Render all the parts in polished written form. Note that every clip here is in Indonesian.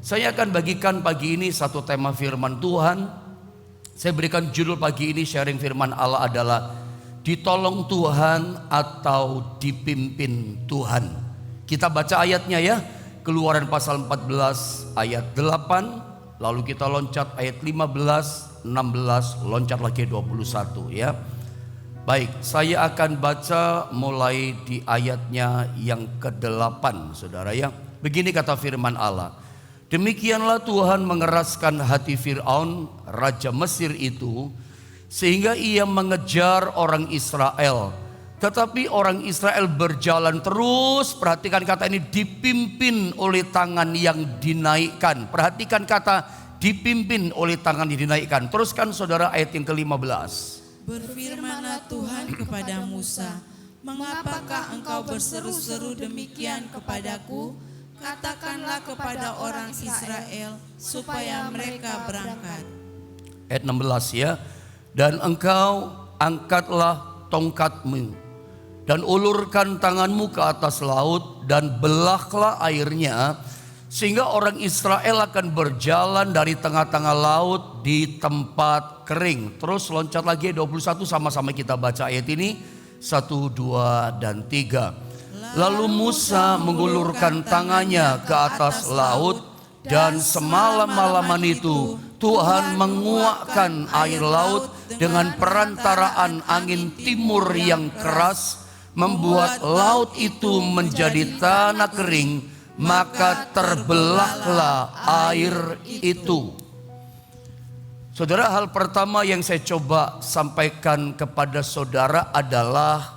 Saya akan bagikan pagi ini satu tema firman Tuhan. Saya berikan judul pagi ini sharing firman Allah adalah ditolong Tuhan atau dipimpin Tuhan. Kita baca ayatnya ya. Keluaran pasal 14 ayat 8. Lalu kita loncat ayat 15, 16, loncat lagi 21 ya. Baik, saya akan baca mulai di ayatnya yang ke-8 saudara ya. Begini kata firman Allah. Demikianlah Tuhan mengeraskan hati Fir'aun, raja Mesir itu, sehingga ia mengejar orang Israel. Tetapi orang Israel berjalan terus, perhatikan kata ini, dipimpin oleh tangan yang dinaikkan. Perhatikan kata dipimpin oleh tangan yang dinaikkan. Teruskan saudara ayat yang ke-15. Berfirmanlah Tuhan kepada Musa, mengapakah engkau berseru-seru demikian kepadaku? Katakanlah kepada orang Israel supaya mereka berangkat. Ayat 16 ya. Dan engkau angkatlah tongkatmu dan ulurkan tanganmu ke atas laut dan belahlah airnya, sehingga orang Israel akan berjalan dari tengah-tengah laut di tempat kering. Terus loncat lagi 21, sama-sama kita baca ayat ini 1, 2, dan 3. Lalu Musa mengulurkan tangannya ke atas laut, dan semalam-malaman itu Tuhan menguakkan air laut dengan perantaraan angin timur yang keras, membuat laut itu menjadi tanah kering, maka terbelahlah air itu. Saudara, hal pertama yang saya coba sampaikan kepada saudara adalah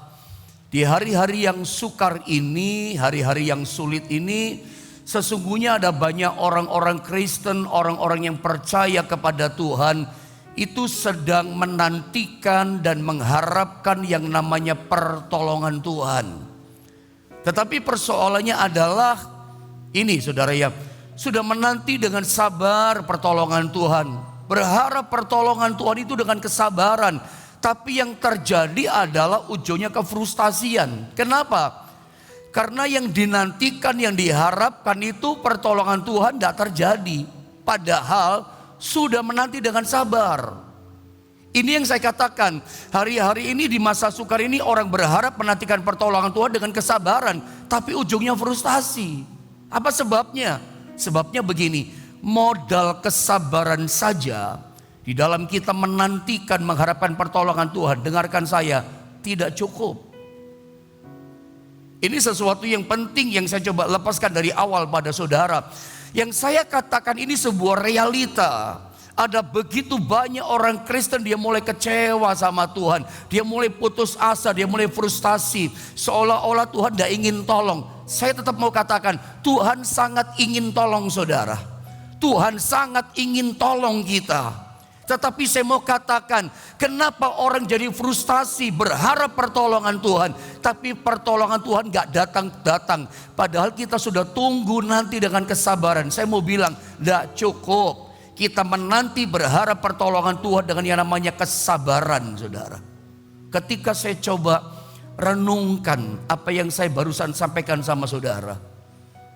di hari-hari yang sukar ini, hari-hari yang sulit ini, sesungguhnya ada banyak orang-orang Kristen, orang-orang yang percaya kepada Tuhan, itu sedang menantikan dan mengharapkan yang namanya pertolongan Tuhan. Tetapi persoalannya adalah ini saudara ya, sudah menanti dengan sabar pertolongan Tuhan, berharap pertolongan Tuhan itu dengan kesabaran. Tapi yang terjadi adalah ujungnya kefrustasian. Kenapa? Karena yang dinantikan, yang diharapkan itu pertolongan Tuhan tidak terjadi. Padahal sudah menanti dengan sabar. Ini yang saya katakan, hari-hari ini di masa sukar ini orang berharap menantikan pertolongan Tuhan dengan kesabaran, tapi ujungnya frustasi. Apa sebabnya? Sebabnya begini, modal kesabaran saja di dalam kita menantikan, mengharapkan pertolongan Tuhan, dengarkan saya, tidak cukup. Ini sesuatu yang penting yang saya coba lepaskan dari awal pada saudara. Yang saya katakan ini sebuah realita. Ada begitu banyak orang Kristen, dia mulai kecewa sama Tuhan, dia mulai putus asa, dia mulai frustasi, seolah-olah Tuhan tidak ingin tolong. Saya tetap mau katakan, Tuhan sangat ingin tolong saudara. Tuhan sangat ingin tolong kita. Tetapi saya mau katakan, kenapa orang jadi frustasi berharap pertolongan Tuhan, tapi pertolongan Tuhan gak datang-datang. Padahal kita sudah tunggu nanti dengan kesabaran. Saya mau bilang, gak cukup. Kita menanti berharap pertolongan Tuhan dengan yang namanya kesabaran saudara. Ketika saya coba renungkan apa yang saya barusan sampaikan sama saudara.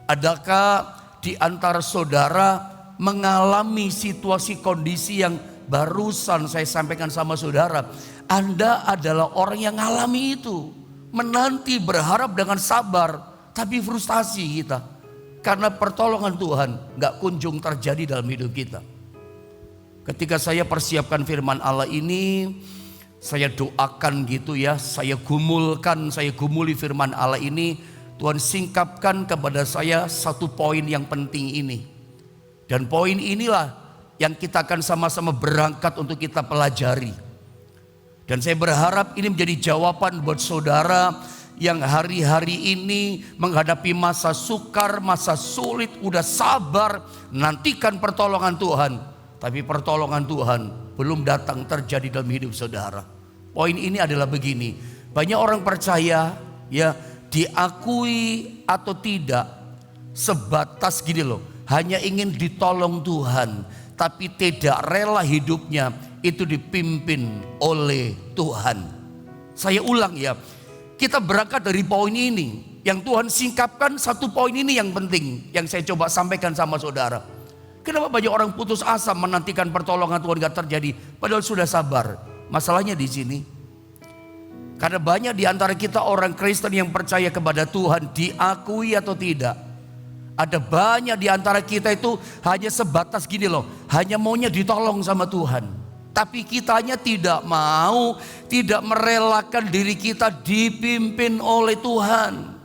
Adakah di antara saudara mengalami situasi kondisi yang barusan saya sampaikan sama saudara? Anda adalah orang yang mengalami itu, menanti berharap dengan sabar, tapi frustasi kita karena pertolongan Tuhan gak kunjung terjadi dalam hidup kita. Ketika saya persiapkan firman Allah ini, saya doakan gitu ya, saya gumuli firman Allah ini. Tuhan singkapkan kepada saya satu poin yang penting ini, dan poin inilah yang kita akan sama-sama berangkat untuk kita pelajari. Dan saya berharap ini menjadi jawaban buat saudara yang hari-hari ini menghadapi masa sukar, masa sulit, udah sabar nantikan pertolongan Tuhan, tapi pertolongan Tuhan belum datang terjadi dalam hidup saudara. Poin ini adalah begini, banyak orang percaya ya, diakui atau tidak sebatas gini loh, hanya ingin ditolong Tuhan, tapi tidak rela hidupnya itu dipimpin oleh Tuhan. Saya ulang ya, kita berangkat dari poin ini yang Tuhan singkapkan. Satu poin ini yang penting yang saya coba sampaikan sama saudara. Kenapa banyak orang putus asa menantikan pertolongan Tuhan gak terjadi, padahal sudah sabar? Masalahnya di sini. Karena banyak di antara kita orang Kristen yang percaya kepada Tuhan, diakui atau tidak. Ada banyak di antara kita itu hanya sebatas gini loh, hanya maunya ditolong sama Tuhan. Tapi kitanya tidak mau, tidak merelakan diri kita dipimpin oleh Tuhan.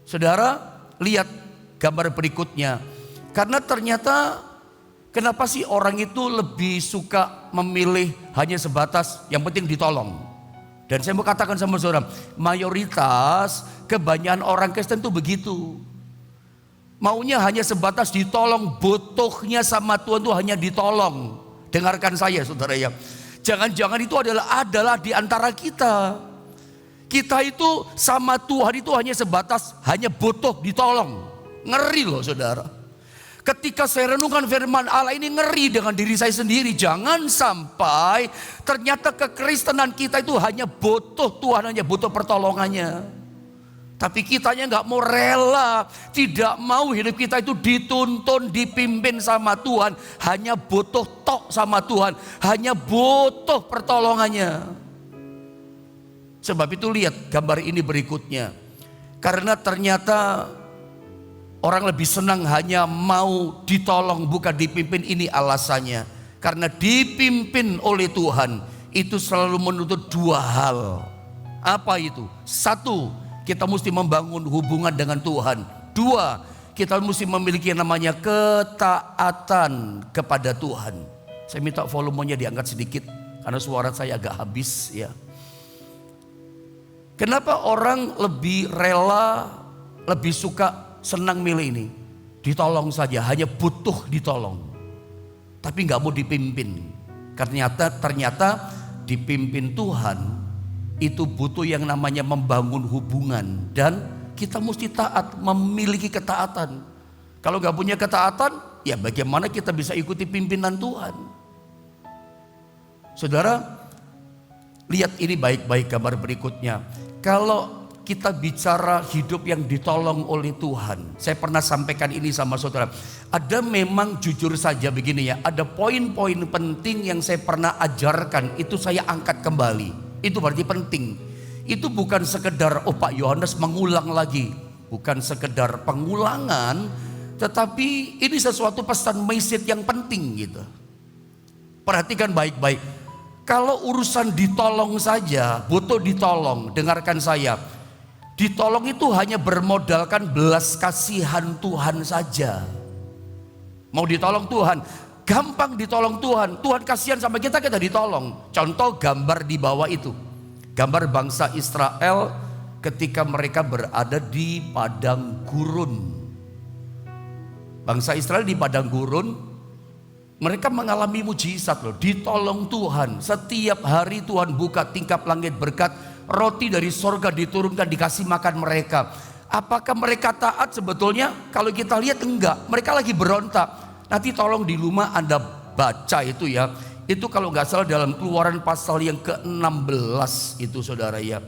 Saudara, lihat gambar berikutnya. Karena ternyata kenapa sih orang itu lebih suka memilih hanya sebatas yang penting ditolong. Dan saya mau katakan sama saudara, mayoritas kebanyakan orang Kristen itu begitu. Maunya hanya sebatas ditolong, butuhnya sama Tuhan itu hanya ditolong. Dengarkan saya saudara ya. Jangan-jangan itu adalah di antara kita. Kita itu sama Tuhan itu hanya sebatas hanya butuh ditolong. Ngeri loh saudara. Ketika saya renungkan firman Allah ini ngeri dengan diri saya sendiri. Jangan sampai ternyata kekristenan kita itu hanya butuh Tuhan, hanya butuh pertolongannya. Tapi kitanya gak mau rela, tidak mau hidup kita itu dituntun, dipimpin sama Tuhan. Hanya butuh tok sama Tuhan, hanya butuh pertolongannya. Sebab itu lihat gambar ini berikutnya. Karena ternyata orang lebih senang hanya mau ditolong bukan dipimpin, ini alasannya. Karena dipimpin oleh Tuhan itu selalu menuntut dua hal. Apa itu? Satu, kita mesti membangun hubungan dengan Tuhan. Dua, kita mesti memiliki yang namanya ketaatan kepada Tuhan. Saya minta volumenya diangkat sedikit karena suara saya agak habis ya. Kenapa orang lebih rela, lebih suka, senang milih ini? Ditolong saja, hanya butuh ditolong. Tapi gak mau dipimpin. Ternyata dipimpin Tuhan itu butuh yang namanya membangun hubungan. Dan kita mesti taat, memiliki ketaatan. Kalau gak punya ketaatan, ya bagaimana kita bisa ikuti pimpinan Tuhan? Saudara, lihat ini baik-baik gambar berikutnya. Kalau kita bicara hidup yang ditolong oleh Tuhan, saya pernah sampaikan ini sama saudara. Ada memang jujur saja begini ya, ada poin-poin penting yang saya pernah ajarkan, itu saya angkat kembali. Itu berarti penting. Itu bukan sekedar Pak Yohanes mengulang lagi, bukan sekedar pengulangan, tetapi ini sesuatu pesan message yang penting gitu. Perhatikan baik-baik. Kalau urusan ditolong saja, butuh ditolong, dengarkan saya. Ditolong itu hanya bermodalkan belas kasihan Tuhan saja. Mau ditolong Tuhan, gampang ditolong Tuhan. Tuhan kasihan sama kita, kita ditolong. Contoh gambar di bawah itu. Gambar bangsa Israel ketika mereka berada di padang gurun. Bangsa Israel di padang gurun, mereka mengalami mujizat loh, ditolong Tuhan. Setiap hari Tuhan buka tingkap langit berkat, roti dari sorga diturunkan, dikasih makan mereka. Apakah mereka taat sebetulnya? Kalau kita lihat enggak, mereka lagi berontak. Nanti tolong di rumah Anda baca itu ya. Itu kalau nggak salah dalam Keluaran pasal yang ke-16 itu saudara ya.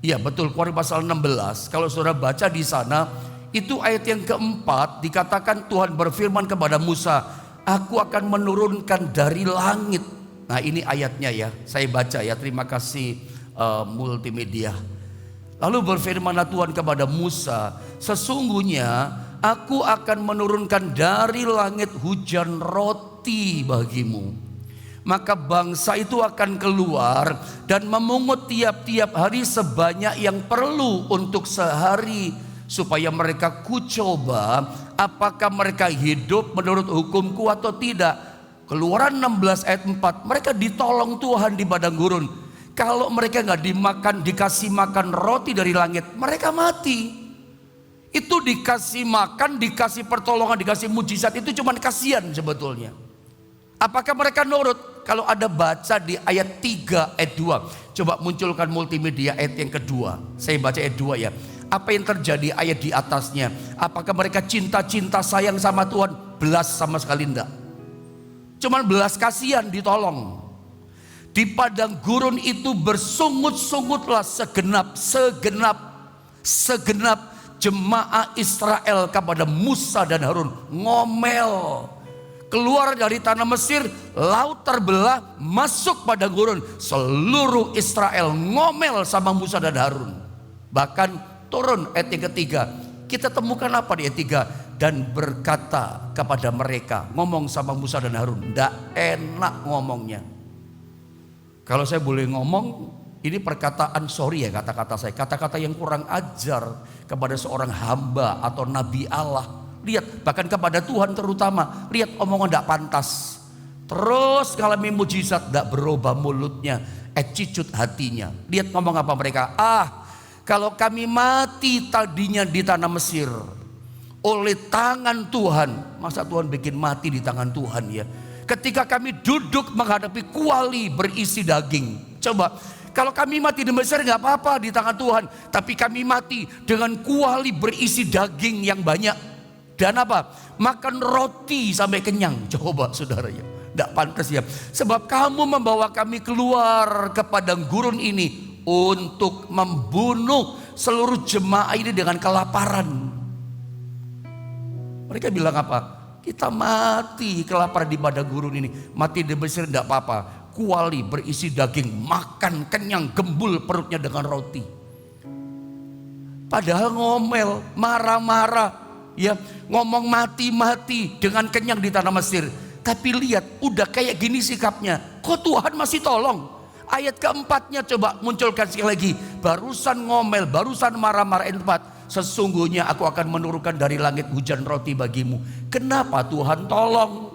Iya betul, Keluaran pasal 16. Kalau saudara baca di sana, itu ayat yang keempat dikatakan Tuhan berfirman kepada Musa, Aku akan menurunkan dari langit. Nah ini ayatnya ya, saya baca ya, terima kasih multimedia. Lalu berfirmanlah Tuhan kepada Musa, sesungguhnya aku akan menurunkan dari langit hujan roti bagimu. Maka bangsa itu akan keluar dan memungut tiap-tiap hari sebanyak yang perlu untuk sehari, supaya mereka kucoba apakah mereka hidup menurut hukumku atau tidak. Keluaran 16 ayat 4, mereka ditolong Tuhan di padang gurun. Kalau mereka gak dimakan, dikasih makan roti dari langit, mereka mati. Itu dikasih makan, dikasih pertolongan, dikasih mujizat, itu cuman kasihan sebetulnya. Apakah mereka nurut? Kalau ada baca di ayat 3 ayat 2, coba munculkan multimedia ayat yang kedua. Saya baca ayat 2 ya. Apa yang terjadi ayat di atasnya? Apakah mereka cinta sayang sama Tuhan? Belas sama sekali enggak. Cuman belas kasihan ditolong. Di padang gurun itu bersungut-sungutlah segenap jemaah Israel kepada Musa dan Harun. Ngomel. Keluar dari tanah Mesir, laut terbelah, masuk padang gurun. Seluruh Israel ngomel sama Musa dan Harun. Bahkan turun ayat yang ketiga. Kita temukan apa di ayat 3? Dan berkata kepada mereka, ngomong sama Musa dan Harun. Nggak enak ngomongnya. Kalau saya boleh ngomong, ini perkataan sorry ya kata-kata saya. Kata-kata yang kurang ajar kepada seorang hamba atau nabi Allah. Lihat, bahkan kepada Tuhan terutama. Lihat omongan tidak pantas. Terus ngalami mujizat, tidak berubah mulutnya, cicut hatinya. Lihat ngomong apa mereka. Kalau kami mati tadinya di tanah Mesir oleh tangan Tuhan. Masa Tuhan bikin mati di tangan Tuhan ya? Ketika kami duduk menghadapi kuali berisi daging. Coba, kalau kami mati di Mesir nggak apa-apa di tangan Tuhan. Tapi kami mati dengan kuali berisi daging yang banyak. Dan apa? Makan roti sampai kenyang. Coba saudara ya. Tidak pantas ya. Sebab kamu membawa kami keluar ke padang gurun ini untuk membunuh seluruh jemaah ini dengan kelaparan. Mereka bilang apa? Kita mati kelaparan di padang gurun ini. Mati di Mesir tidak apa-apa. Kuali berisi daging, makan kenyang, gembul perutnya dengan roti. Padahal ngomel, marah-marah. Ya, ngomong mati-mati dengan kenyang di tanah Mesir. Tapi lihat, udah kayak gini sikapnya. Kok Tuhan masih tolong? Ayat keempatnya coba munculkan sekali lagi. Barusan ngomel, barusan marah-marah. Ayat 4. Sesungguhnya aku akan menurunkan dari langit hujan roti bagimu. Kenapa Tuhan tolong?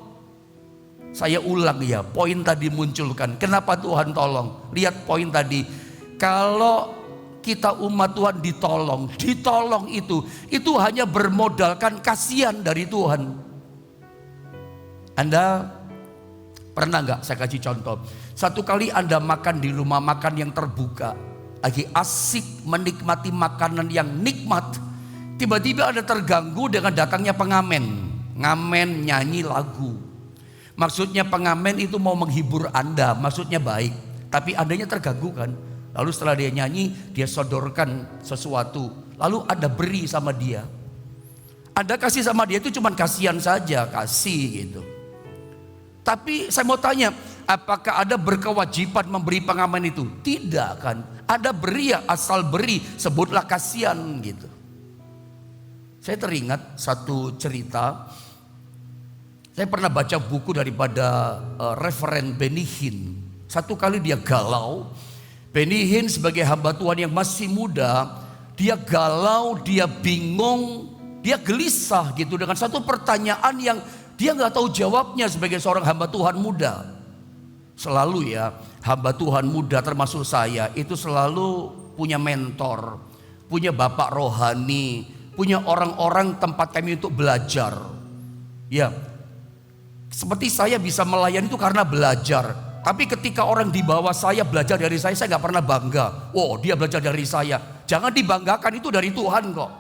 Saya ulang ya, poin tadi munculkan. Kenapa Tuhan tolong? Lihat poin tadi. Kalau kita umat Tuhan ditolong itu hanya bermodalkan kasihan dari Tuhan. Anda pernah nggak saya kasih contoh? Satu kali Anda makan di rumah makan yang terbuka, lagi asik menikmati makanan yang nikmat, tiba-tiba Anda terganggu dengan datangnya pengamen, ngamen nyanyi lagu. Maksudnya pengamen itu mau menghibur Anda, maksudnya baik, tapi Andanya terganggu kan? Lalu setelah dia nyanyi, dia sodorkan sesuatu. Lalu Anda beri sama dia. Anda kasih sama dia itu cuma kasihan saja, kasih gitu. Tapi saya mau tanya, apakah Anda berkewajiban memberi pengamen itu? Tidak kan? Anda beri ya asal beri, sebutlah kasihan gitu. Saya teringat satu cerita. Saya pernah baca buku daripada Referen Benny Hinn. Satu kali dia galau. Benny Hinn sebagai hamba Tuhan yang masih muda, dia galau, dia bingung, dia gelisah gitu dengan satu pertanyaan yang dia nggak tahu jawabnya sebagai seorang hamba Tuhan muda. Selalu ya, hamba Tuhan muda termasuk saya itu selalu punya mentor, punya bapak rohani, punya orang-orang tempat kami untuk belajar. Ya, seperti saya bisa melayani itu karena belajar. Tapi ketika orang di bawah saya belajar dari saya nggak pernah bangga. Oh, dia belajar dari saya. Jangan dibanggakan, itu dari Tuhan kok.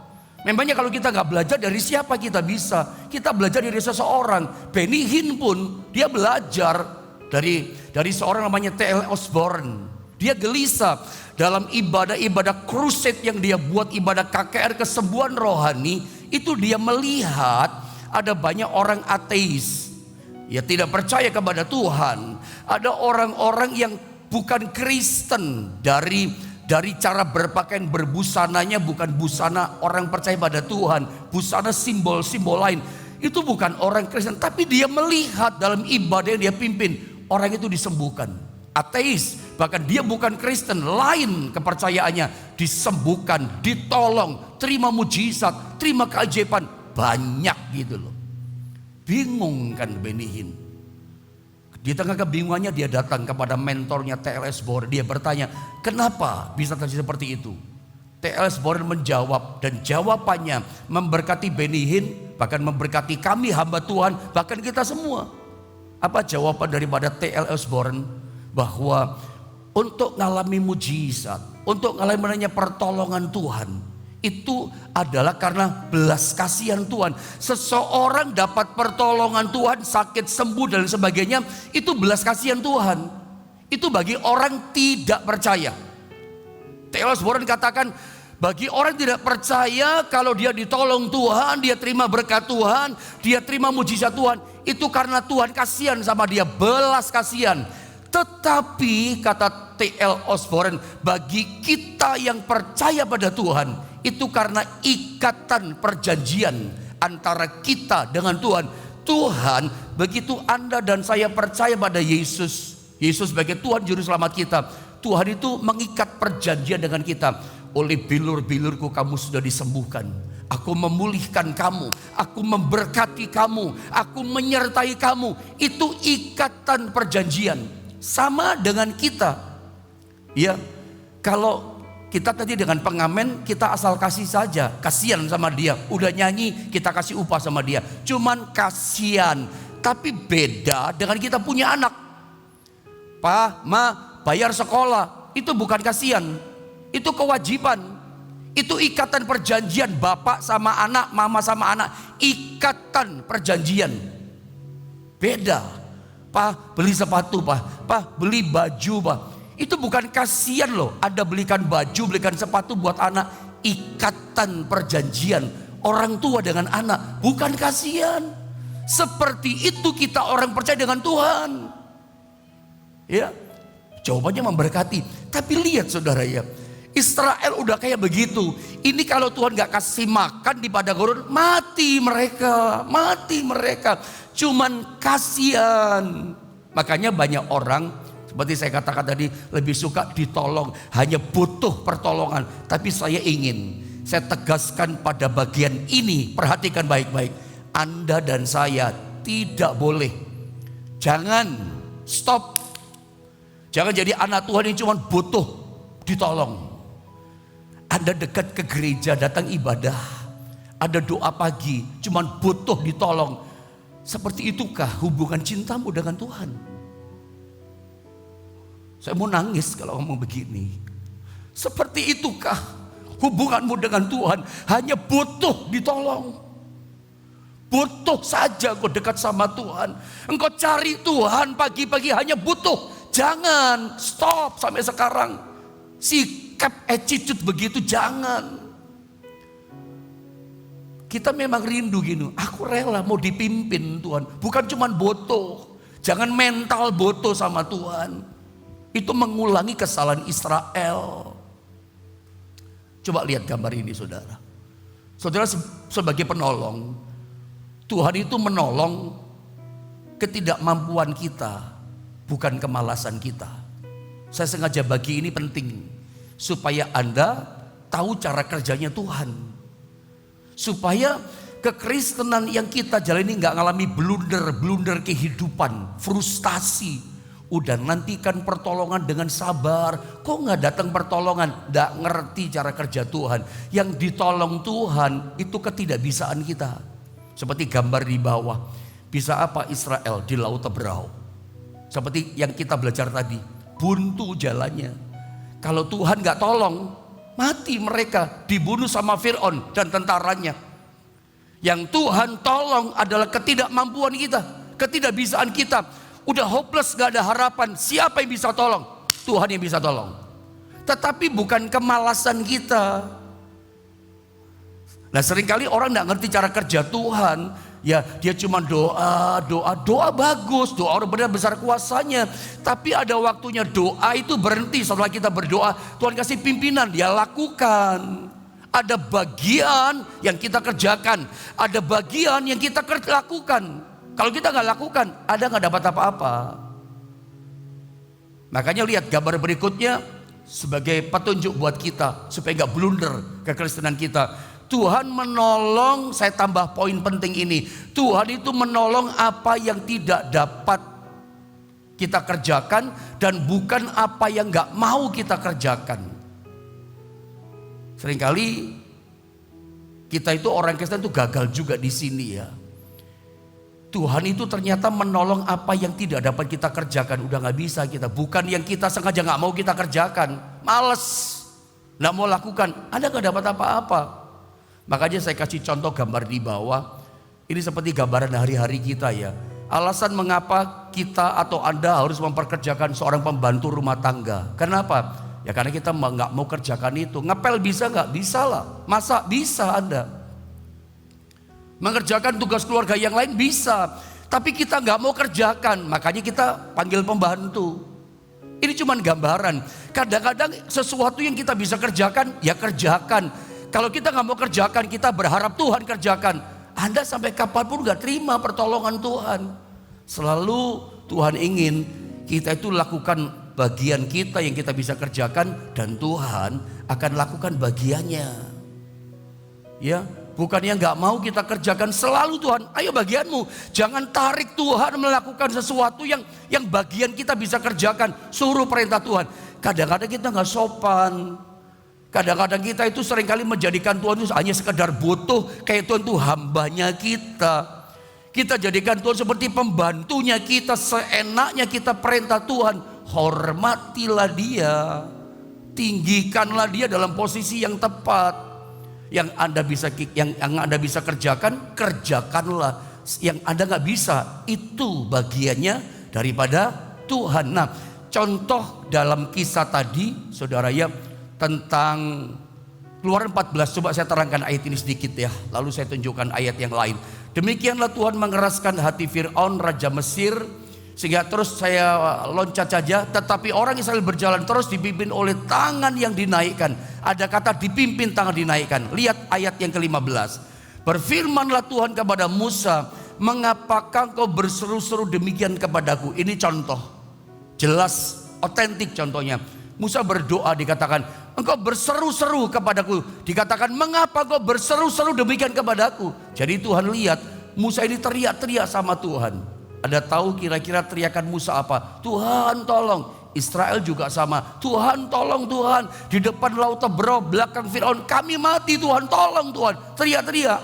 Memangnya kalau kita nggak belajar dari siapa kita bisa? Kita belajar dari seseorang. Benny Hinn pun dia belajar dari seorang namanya T.L. Osborne. Dia gelisah dalam ibadah-ibadah crusade yang dia buat, ibadah KKR kesembuhan rohani. Itu dia melihat ada banyak orang ateis. Ya tidak percaya kepada Tuhan. Ada orang-orang yang bukan Kristen, dari cara berpakaian, berbusananya bukan busana orang percaya pada Tuhan, busana simbol-simbol lain. Itu bukan orang Kristen, tapi dia melihat dalam ibadah yang dia pimpin, orang itu disembuhkan. Ateis, bahkan dia bukan Kristen, lain kepercayaannya, disembuhkan, ditolong, terima mujizat, terima keajaiban, banyak gitu loh. Bingung kan Benny Hinn. Di tengah kebingungannya dia datang kepada mentornya T.L. Osborne. Dia bertanya, kenapa bisa terjadi seperti itu? T.L. Osborne menjawab, dan jawabannya memberkati Benny Hinn, bahkan memberkati kami hamba Tuhan, bahkan kita semua. Apa jawaban daripada T.L. Osborne? Bahwa untuk mengalami mujizat, untuk mengalami pertolongan Tuhan, itu adalah karena belas kasihan Tuhan. Seseorang dapat pertolongan Tuhan, sakit sembuh dan sebagainya, itu belas kasihan Tuhan. Itu bagi orang tidak percaya. T.L. Osborne katakan Bagi orang yang tidak percaya, kalau dia ditolong Tuhan, dia terima berkat Tuhan, dia terima mujizat Tuhan, itu karena Tuhan kasihan sama dia, belas kasihan. Tetapi kata T.L. Osborne, bagi kita yang percaya pada Tuhan, itu karena ikatan perjanjian antara kita dengan Tuhan. Tuhan, begitu Anda dan saya percaya pada Yesus, Yesus sebagai Tuhan Juru Selamat kita, Tuhan itu mengikat perjanjian dengan kita. Oleh bilur-bilurku kamu sudah disembuhkan. Aku memulihkan kamu, aku memberkati kamu, aku menyertai kamu. Itu ikatan perjanjian. Sama dengan kita. Ya, kalau kita tadi dengan pengamen, kita asal kasih saja, kasihan sama dia. Udah nyanyi, kita kasih upah sama dia. Cuman kasihan. Tapi beda dengan kita punya anak. Pa, ma, bayar sekolah. Itu bukan kasihan. Itu kewajiban. Itu ikatan perjanjian bapak sama anak, mama sama anak. Ikatan perjanjian. Beda. Pak beli sepatu, Pak beli baju, Pak. Itu bukan kasihan loh. Ada belikan baju, belikan sepatu buat anak. Ikatan perjanjian orang tua dengan anak. Bukan kasihan. Seperti itu kita orang percaya dengan Tuhan. Ya, jawabannya memberkati. Tapi lihat saudara ya, Israel udah kayak begitu. Ini kalau Tuhan gak kasih makan di padang gurun, mati mereka. Cuman kasihan. Makanya banyak orang, seperti saya katakan tadi, lebih suka ditolong, hanya butuh pertolongan. Tapi saya tegaskan pada bagian ini, perhatikan baik-baik. Anda dan saya tidak boleh, jangan stop. Jangan jadi anak Tuhan yang cuma butuh ditolong. Anda dekat ke gereja, datang ibadah, ada doa pagi, cuman butuh ditolong. Seperti itukah hubungan cintamu dengan Tuhan? Saya mau nangis kalau ngomong begini. Seperti itukah hubunganmu dengan Tuhan? Hanya butuh ditolong. Butuh saja kau dekat sama Tuhan. Engkau cari Tuhan pagi-pagi hanya butuh. Jangan stop sampai sekarang. Sikap attitude begitu jangan. Kita memang rindu gini. Aku rela mau dipimpin Tuhan. Bukan cuma butuh. Jangan mental butuh sama Tuhan. Itu mengulangi kesalahan Israel. Coba lihat gambar ini saudara. Saudara sebagai penolong, Tuhan itu menolong ketidakmampuan kita, bukan kemalasan kita. Saya sengaja bagi ini penting, supaya Anda tahu cara kerjanya Tuhan. Supaya kekristenan yang kita jalani gak ngalami blunder kehidupan, frustasi. Udah nantikan pertolongan dengan sabar, kok gak datang pertolongan? Gak ngerti cara kerja Tuhan. Yang ditolong Tuhan itu ketidakbisaan kita. Seperti gambar di bawah. Bisa apa Israel di Laut Teberau? Seperti yang kita belajar tadi, buntu jalannya. Kalau Tuhan gak tolong, mati mereka, dibunuh sama Fir'aun dan tentaranya. Yang Tuhan tolong adalah ketidakmampuan kita, ketidakbisaan kita. Udah hopeless, gak ada harapan. Siapa yang bisa tolong? Tuhan yang bisa tolong. Tetapi bukan kemalasan kita. Nah seringkali orang gak ngerti cara kerja Tuhan. Ya dia cuma doa bagus, doa orang benar besar kuasanya. Tapi ada waktunya doa itu berhenti. Setelah kita berdoa, Tuhan kasih pimpinan, dia lakukan. Ada bagian yang kita kerjakan, ada bagian yang kita lakukan. Kalau kita gak lakukan, ada gak dapat apa-apa. Makanya lihat gambar berikutnya sebagai petunjuk buat kita supaya gak blunder kekristenan kita. Tuhan menolong, saya tambah poin penting ini. Tuhan itu menolong apa yang tidak dapat kita kerjakan dan bukan apa yang gak mau kita kerjakan. Seringkali kita itu orang Kristen itu gagal juga di sini ya. Tuhan itu ternyata menolong apa yang tidak dapat kita kerjakan. Udah gak bisa kita, bukan yang kita sengaja gak mau kita kerjakan. Males, gak mau lakukan, Anda gak dapat apa-apa. Makanya saya kasih contoh gambar di bawah. Ini seperti gambaran hari-hari kita ya. Alasan mengapa kita atau Anda harus memperkerjakan seorang pembantu rumah tangga. Kenapa? Ya karena kita nggak mau kerjakan itu. Ngepel bisa nggak? Bisa lah. Masa bisa Anda? Mengerjakan tugas keluarga yang lain bisa. Tapi kita nggak mau kerjakan. Makanya kita panggil pembantu. Ini cuma gambaran. Kadang-kadang sesuatu yang kita bisa kerjakan, ya kerjakan. Kalau kita nggak mau kerjakan, kita berharap Tuhan kerjakan. Anda sampai kapanpun nggak terima pertolongan Tuhan. Selalu Tuhan ingin kita itu lakukan bagian kita yang kita bisa kerjakan, dan Tuhan akan lakukan bagiannya. Ya, bukan yang nggak mau kita kerjakan, selalu Tuhan, ayo bagianmu. Jangan tarik Tuhan melakukan sesuatu yang bagian kita bisa kerjakan. Suruh perintah Tuhan. Kadang-kadang kita nggak sopan. Kadang-kadang kita itu seringkali menjadikan Tuhan itu hanya sekedar butuh, kayak Tuhan itu hambanya kita. Kita jadikan Tuhan seperti pembantunya kita, seenaknya kita perintah Tuhan. Hormatilah dia, tinggikanlah dia dalam posisi yang tepat. Yang Anda bisa kerjakan, kerjakanlah. Yang Anda nggak bisa, itu bagiannya daripada Tuhan. Nah, contoh dalam kisah tadi, saudara ya, tentang Keluaran 14, coba saya terangkan ayat ini sedikit ya, lalu saya tunjukkan ayat yang lain. Demikianlah Tuhan mengeraskan hati Fir'aun raja Mesir, sehingga terus saya loncat saja, tetapi orang Israel berjalan terus dipimpin oleh tangan yang dinaikkan. Ada kata dipimpin, tangan dinaikkan. Lihat ayat yang ke-15. Berfirmanlah Tuhan kepada Musa, mengapakah kau berseru-seru demikian kepadaku? Ini contoh, jelas, otentik contohnya. Musa berdoa, dikatakan engkau berseru-seru kepadaku. Dikatakan mengapa kau berseru-seru demikian kepadaku? Jadi Tuhan lihat Musa ini teriak-teriak sama Tuhan. Ada tahu kira-kira teriakan Musa apa? Tuhan tolong. Israel juga sama. Tuhan tolong Tuhan. Di depan laut Tebrau, belakang Fir'aun, kami mati Tuhan, tolong Tuhan. Teriak-teriak.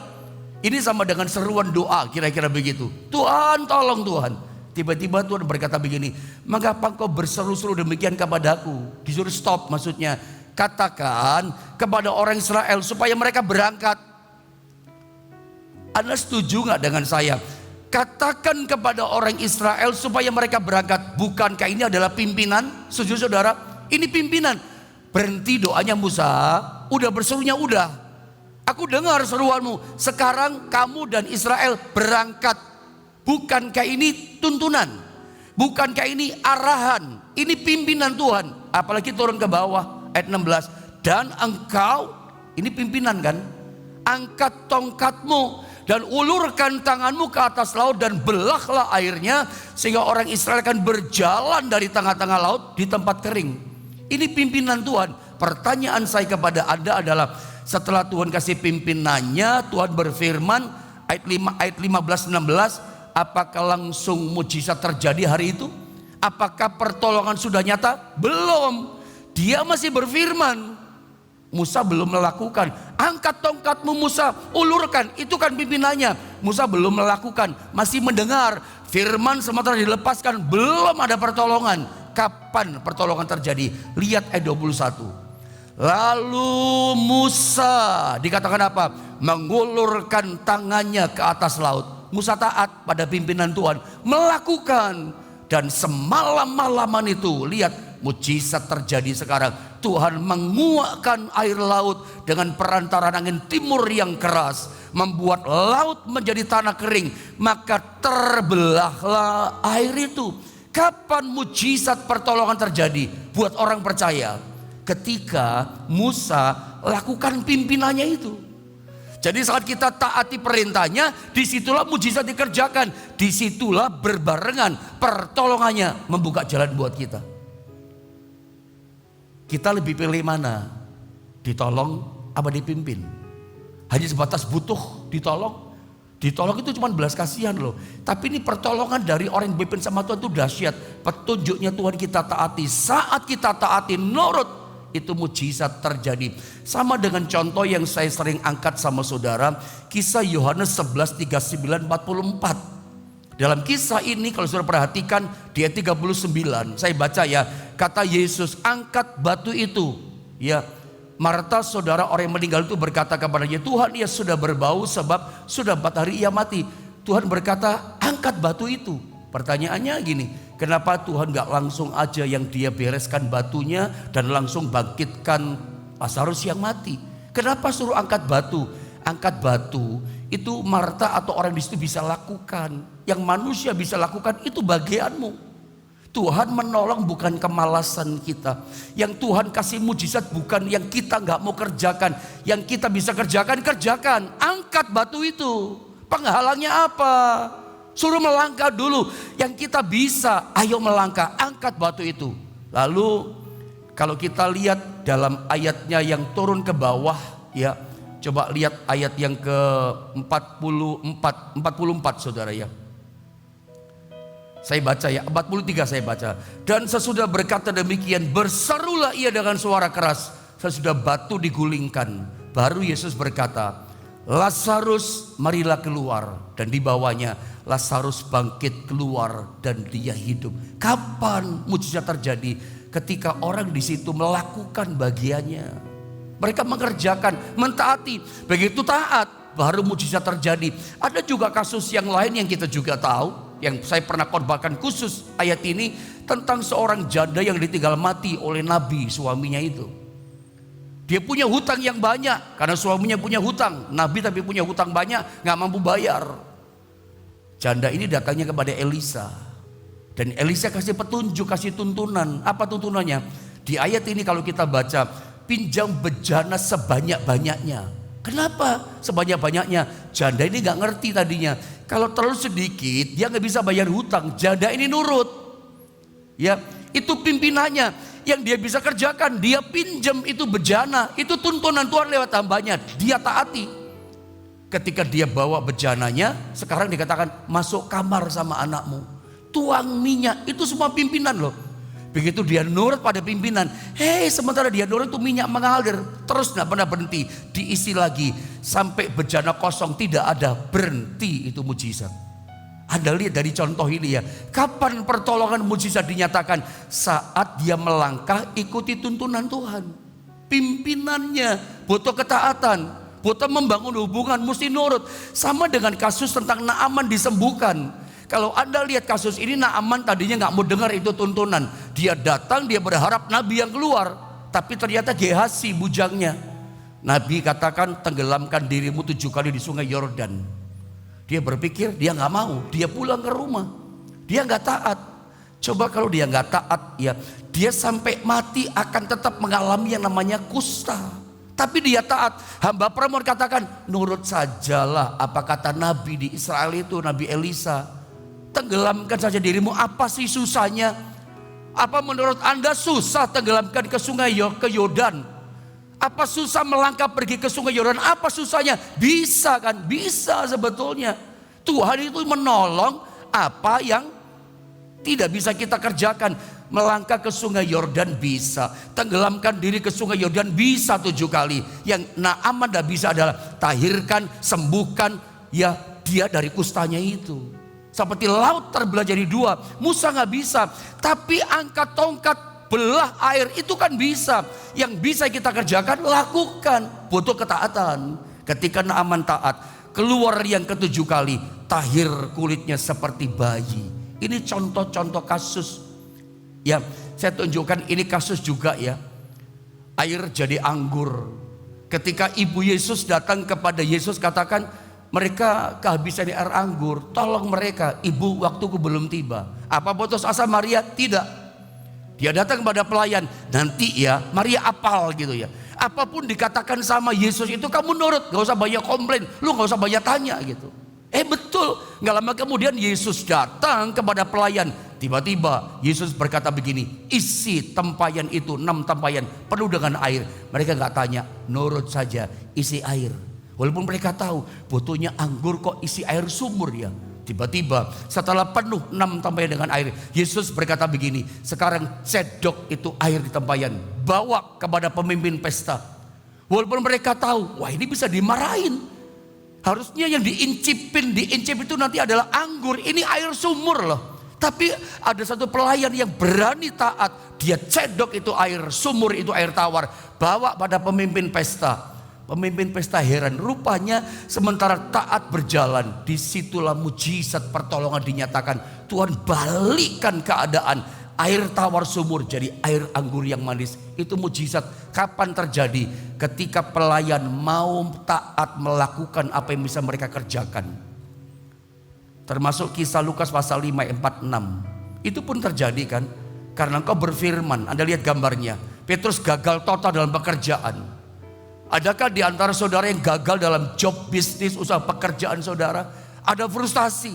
Ini sama dengan seruan doa, kira-kira begitu. Tuhan tolong Tuhan. Tiba-tiba Tuhan berkata begini, mengapa kau berseru-seru demikian kepadaku? Disuruh stop, maksudnya katakan kepada orang Israel supaya mereka berangkat. Anda setuju gak dengan saya? Katakan kepada orang Israel supaya mereka berangkat. Bukankah ini adalah pimpinan? Setuju saudara? Ini pimpinan. Berhenti doanya Musa. Udah berserunya udah. Aku dengar seruanmu. Sekarang kamu dan Israel berangkat. Bukankah ini tuntunan? Bukankah ini arahan? Ini pimpinan Tuhan. Apalagi turun ke bawah ayat 16. Dan engkau, ini pimpinan kan? Angkat tongkatmu dan ulurkan tanganmu ke atas laut dan belahlah airnya, sehingga orang Israel akan berjalan dari tengah-tengah laut di tempat kering. Ini pimpinan Tuhan. Pertanyaan saya kepada Anda adalah, setelah Tuhan kasih pimpinannya, Tuhan berfirman ayat 15-16, apakah langsung mujizat terjadi hari itu? Apakah pertolongan sudah nyata? Belum. Dia masih berfirman. Musa belum melakukan. Angkat tongkatmu Musa, ulurkan. Itu kan pimpinannya. Musa belum melakukan, masih mendengar. Firman sementara dilepaskan, belum ada pertolongan. Kapan pertolongan terjadi? Lihat ayat 21. Lalu Musa, dikatakan apa? Mengulurkan tangannya ke atas laut. Musa taat pada pimpinan Tuhan, melakukan. Dan semalam-malaman itu, lihat mujizat terjadi sekarang. Tuhan menguakkan air laut dengan perantaraan angin timur yang keras, membuat laut menjadi tanah kering, maka terbelahlah air itu. Kapan mujizat pertolongan terjadi buat orang percaya? Ketika Musa lakukan pimpinannya itu. Jadi saat kita taati perintahnya, disitulah mujizat dikerjakan. Disitulah berbarengan pertolongannya membuka jalan buat kita. Kita lebih pilih mana? Ditolong apa dipimpin? Hanya sebatas butuh ditolong. Ditolong itu cuma belas kasihan loh. Tapi ini pertolongan dari orang yang dipimpin sama Tuhan itu dahsyat. Petunjuknya Tuhan kita taati. Saat kita taati nurut, itu mujizat terjadi. Sama dengan contoh yang saya sering angkat sama saudara, kisah Yohanes 11:39-44. Dalam kisah ini kalau saudara perhatikan di ayat 39, saya baca ya, kata Yesus, angkat batu itu. Ya, Marta saudara orang yang meninggal itu berkata kepadanya, Tuhan, ia sudah berbau sebab sudah 4 hari ia mati. Tuhan berkata, angkat batu itu. Pertanyaannya gini, Kenapa Tuhan gak langsung aja yang dia bereskan batunya dan langsung bangkitkan Lazarus yang mati? Kenapa suruh angkat batu? Angkat batu itu Marta atau orang di situ bisa lakukan. Yang manusia bisa lakukan itu bagianmu. Tuhan menolong bukan kemalasan kita. Yang Tuhan kasih mujizat bukan yang kita gak mau kerjakan. Yang kita bisa kerjakan, kerjakan. Angkat batu itu. Penghalangnya apa? Suruh melangkah dulu. Yang kita bisa, ayo melangkah. Angkat batu itu. Lalu kalau kita lihat dalam ayatnya yang turun ke bawah, ya, coba lihat ayat yang ke 44 saudara ya. Saya baca ya, 43 saya baca. Dan sesudah berkata demikian, berserulah ia dengan suara keras. Sesudah batu digulingkan, baru Yesus berkata, Lazarus marilah keluar. Dan dibawanya Lazarus bangkit keluar dan dia hidup. Kapan mujizat terjadi? Ketika orang di situ melakukan bagiannya. Mereka mengerjakan, mentaati. Begitu taat, baru mujizat terjadi. Ada juga kasus yang lain yang kita juga tahu. Yang saya pernah korbankan khusus ayat ini tentang seorang janda yang ditinggal mati oleh nabi suaminya itu. Dia punya hutang yang banyak karena suaminya punya hutang. Nabi tapi punya hutang banyak, gak mampu bayar. Janda ini datangnya kepada Elisa. Dan Elisa kasih petunjuk, kasih tuntunan. Apa tuntunannya? Di ayat ini kalau kita baca, pinjam bejana sebanyak-banyaknya. Kenapa sebanyak-banyaknya? Janda ini gak ngerti tadinya. Kalau terlalu sedikit dia gak bisa bayar hutang. Janda ini nurut. Ya, itu pimpinannya. Yang dia bisa kerjakan, dia pinjam itu bejana. Itu tuntunan Tuhan lewat hambanya. Dia taati. Ketika dia bawa bejananya, sekarang dikatakan masuk kamar sama anakmu. Tuang minyak, itu semua pimpinan loh. Begitu dia nurut pada pimpinan, sementara dia nurut itu minyak mengalir terus, tidak pernah berhenti, diisi lagi sampai bejana kosong, tidak ada berhenti. Itu mujizat. Anda lihat dari contoh ini ya, kapan pertolongan mujizat dinyatakan? Saat dia melangkah ikuti tuntunan Tuhan. Pimpinannya butuh ketaatan, butuh membangun hubungan, mesti nurut. Sama dengan kasus tentang Naaman disembuhkan. Kalau Anda lihat kasus ini, Naaman tadinya gak mau dengar itu tuntunan. Dia datang, dia berharap Nabi yang keluar. Tapi ternyata Gehazi bujangnya. Nabi katakan tenggelamkan dirimu 7 kali di sungai Yordan. Dia berpikir dia gak mau, dia pulang ke rumah. Dia gak taat. Coba kalau dia gak taat ya, dia sampai mati akan tetap mengalami yang namanya kusta. Tapi dia taat. Hamba perempuan katakan, nurut sajalah apa kata Nabi di Israel itu, Nabi Elisa. Tenggelamkan saja dirimu, apa sih susahnya? Apa menurut Anda susah tenggelamkan ke sungai ke Yordan? Apa susah melangkah pergi ke sungai Yordan? Apa susahnya? Bisa kan? Bisa sebetulnya. Tuhan itu menolong apa yang tidak bisa kita kerjakan. Melangkah ke sungai Yordan bisa, tenggelamkan diri ke sungai Yordan bisa 7 kali. Yang Naaman tidak bisa adalah tahirkan, sembuhkan ya dia dari kustanya itu. Seperti laut terbelah jadi 2. Musa gak bisa. Tapi angkat tongkat belah air itu kan bisa. Yang bisa kita kerjakan, lakukan. Butuh ketaatan. Ketika Naaman taat, keluar yang ke-7 kali, tahir kulitnya seperti bayi. Ini contoh-contoh kasus. Ya, saya tunjukkan ini kasus juga ya. Air jadi anggur. Ketika ibu Yesus datang kepada Yesus katakan, mereka kehabisan air anggur, tolong mereka, ibu waktuku belum tiba. Apa putus asa Maria? Tidak. Dia datang kepada pelayan, nanti ya Maria apal gitu ya. Apapun dikatakan sama Yesus itu kamu nurut, gak usah banyak komplain, lu gak usah banyak tanya gitu. Betul, gak lama kemudian Yesus datang kepada pelayan. Tiba-tiba Yesus berkata begini, isi tempayan itu 6 tempayan penuh dengan air. Mereka gak tanya, nurut saja, isi air. Walaupun mereka tahu butuhnya anggur kok isi air sumur ya. Tiba-tiba setelah penuh 6 tempayan dengan air, Yesus berkata begini, sekarang cedok itu air di tempayan, bawa kepada pemimpin pesta. Walaupun mereka tahu, wah ini bisa dimarahin. Harusnya yang diincip itu nanti adalah anggur, ini air sumur loh. Tapi ada satu pelayan yang berani taat, dia cedok itu air sumur, itu air tawar, bawa pada pemimpin pesta. Pemimpin pesta heran. Rupanya sementara taat berjalan, disitulah mujizat pertolongan dinyatakan. Tuhan balikkan keadaan. Air tawar sumur jadi air anggur yang manis. Itu mujizat. Kapan terjadi? Ketika pelayan mau taat melakukan apa yang bisa mereka kerjakan. Termasuk kisah Lukas pasal 5 ayat 4-6. Itu pun terjadi kan? Karena engkau berfirman. Anda lihat gambarnya. Petrus gagal total dalam pekerjaan. Adakah di antara saudara yang gagal dalam job, bisnis, usaha pekerjaan saudara? Ada frustasi.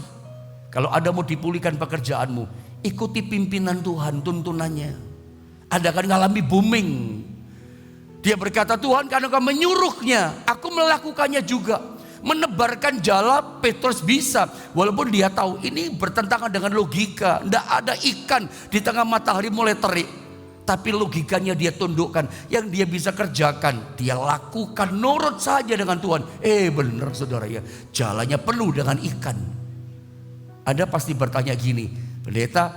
Kalau ada mau dipulihkan pekerjaanmu, ikuti pimpinan Tuhan, tuntunannya. Anda akan mengalami booming. Dia berkata, Tuhan karena Kau menyuruhnya, aku melakukannya juga. Menebarkan jala, Petrus bisa. Walaupun dia tahu ini bertentangan dengan logika. Tidak ada ikan di tengah matahari mulai terik. Tapi logikanya dia tundukkan. Yang dia bisa kerjakan, dia lakukan, nurut saja dengan Tuhan. Benar saudara ya, jalannya penuh dengan ikan. Anda pasti bertanya gini, pendeta,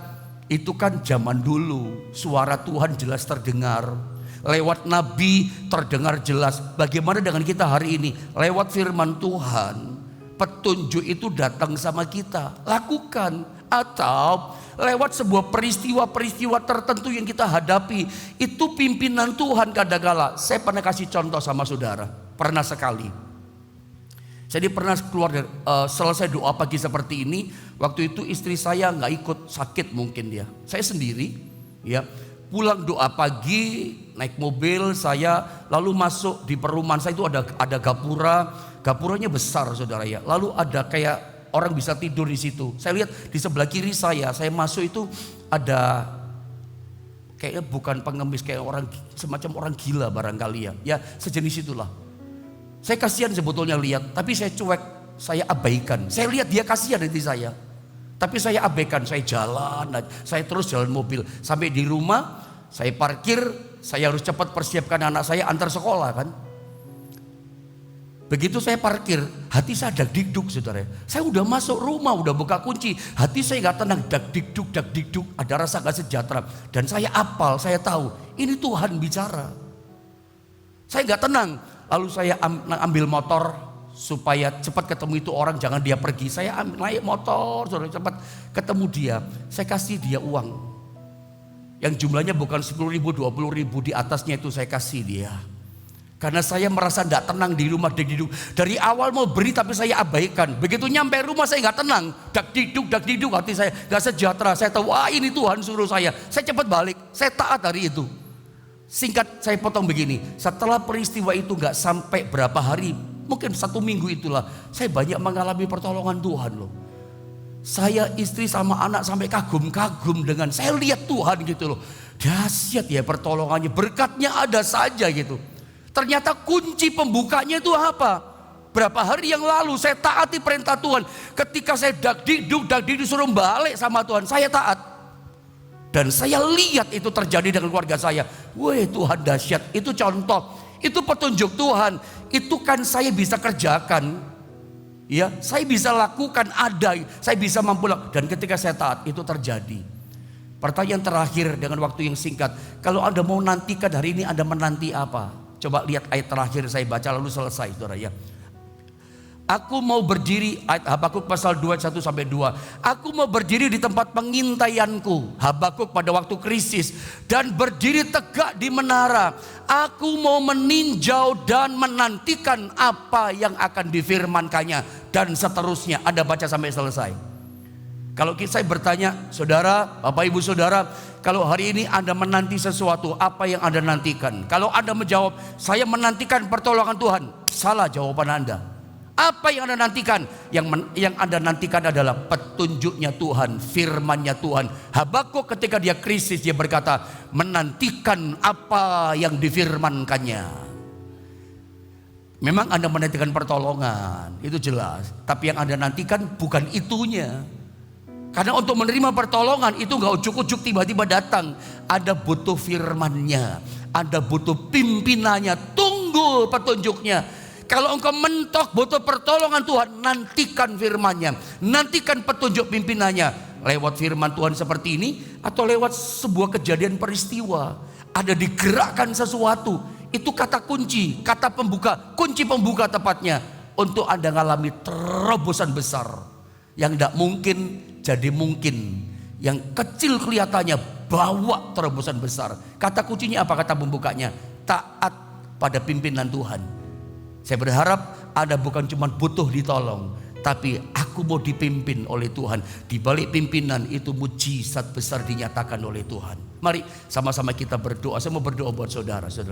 itu kan zaman dulu suara Tuhan jelas terdengar. Lewat nabi terdengar jelas. Bagaimana dengan kita hari ini? Lewat firman Tuhan, petunjuk itu datang sama kita. Lakukan. Atau lewat sebuah peristiwa-peristiwa tertentu yang kita hadapi. Itu pimpinan Tuhan kadangkala. Saya pernah kasih contoh sama saudara. Pernah sekali. Jadi pernah keluar selesai doa pagi seperti ini. Waktu itu istri saya gak ikut, sakit mungkin dia. Saya sendiri ya. Pulang doa pagi, naik mobil saya, lalu masuk di perumahan saya itu ada gapura. Gapuranya besar saudara ya. Lalu ada kayak orang bisa tidur di situ. Saya lihat di sebelah kiri saya masuk itu ada kayaknya bukan pengemis, kayak orang semacam orang gila barangkali ya. Ya sejenis itulah. Saya kasihan sebetulnya lihat, tapi saya cuek, saya abaikan. Saya lihat dia kasihan di saya. Tapi saya abaikan, saya jalan, saya terus jalan mobil. Sampai di rumah, saya parkir, saya harus cepat persiapkan anak saya antar sekolah kan. Begitu saya parkir, hati saya dak-dikduk saudara. Saya udah masuk rumah, udah buka kunci. Hati saya gak tenang, dak-dikduk. Ada rasa gak sejahtera. Dan saya apal, saya tahu ini Tuhan bicara. Saya gak tenang. Lalu saya ambil motor supaya cepat ketemu itu orang, jangan dia pergi. Saya naik motor, saudara, cepat ketemu dia. Saya kasih dia uang. Yang jumlahnya bukan 10.000, 20.000, di atasnya itu saya kasih dia. Karena saya merasa tidak tenang di rumah, dak-dikduk. Dari awal mau beri tapi saya abaikan. Begitu nyampe rumah saya gak tenang. Dak-dikduk, hati saya gak sejahtera. Saya tahu, wah ini Tuhan suruh saya. Saya cepat balik, saya taat hari itu. Singkat saya potong begini. Setelah peristiwa itu gak sampai berapa hari, mungkin 1 minggu itulah, saya banyak mengalami pertolongan Tuhan loh. Saya, istri sama anak sampai kagum-kagum dengan saya lihat Tuhan gitu loh. Dahsyat ya pertolongannya, berkatnya ada saja gitu. Ternyata kunci pembukanya itu apa? Berapa hari yang lalu saya taati perintah Tuhan. Ketika saya dak-dikduk suruh balik sama Tuhan, saya taat. Dan saya lihat itu terjadi dengan keluarga saya. Wah Tuhan dahsyat, itu contoh. Itu petunjuk Tuhan. Itu kan saya bisa kerjakan. Ya, saya bisa lakukan, saya bisa mampu lakukan. Dan ketika saya taat itu terjadi. Pertanyaan terakhir dengan waktu yang singkat. Kalau Anda mau nantikan hari ini, Anda menanti apa? Coba lihat ayat terakhir saya baca lalu selesai saudara ya. Aku mau berdiri, ayat Habakuk pasal 2, 1-2. Aku mau berdiri di tempat pengintaianku, Habakuk pada waktu krisis. Dan berdiri tegak di menara. Aku mau meninjau dan menantikan apa yang akan difirmankannya. Dan seterusnya, Anda baca sampai selesai. Kalau saya bertanya, saudara, Bapak Ibu Saudara, kalau hari ini Anda menanti sesuatu, apa yang Anda nantikan? Kalau Anda menjawab, saya menantikan pertolongan Tuhan, salah jawaban Anda. Apa yang Anda nantikan? Yang Anda nantikan adalah petunjuknya Tuhan, firmannya Tuhan. Habakuk ketika dia krisis, dia berkata, menantikan apa yang difirmankannya. Memang Anda menantikan pertolongan, itu jelas. Tapi yang Anda nantikan bukan itunya. Karena untuk menerima pertolongan itu gak ujuk-ujuk tiba-tiba datang. Ada butuh firmannya, ada butuh pimpinannya. Tunggu petunjuknya. Kalau engkau mentok butuh pertolongan Tuhan, nantikan firmannya, nantikan petunjuk pimpinannya. Lewat firman Tuhan seperti ini, atau lewat sebuah kejadian peristiwa. Ada digerakkan sesuatu Itu kata kunci, kata pembuka, kunci pembuka tepatnya untuk Anda mengalami terobosan besar. Yang tidak mungkin jadi mungkin, yang kecil kelihatannya bawa terobosan besar. Kata kuncinya apa? Kata pembukanya taat pada pimpinan Tuhan. Saya berharap Anda bukan cuma butuh ditolong, tapi aku mau dipimpin oleh Tuhan. Di balik pimpinan itu mujizat besar dinyatakan oleh Tuhan. Mari sama-sama kita berdoa. Saya mau berdoa buat saudara-saudara.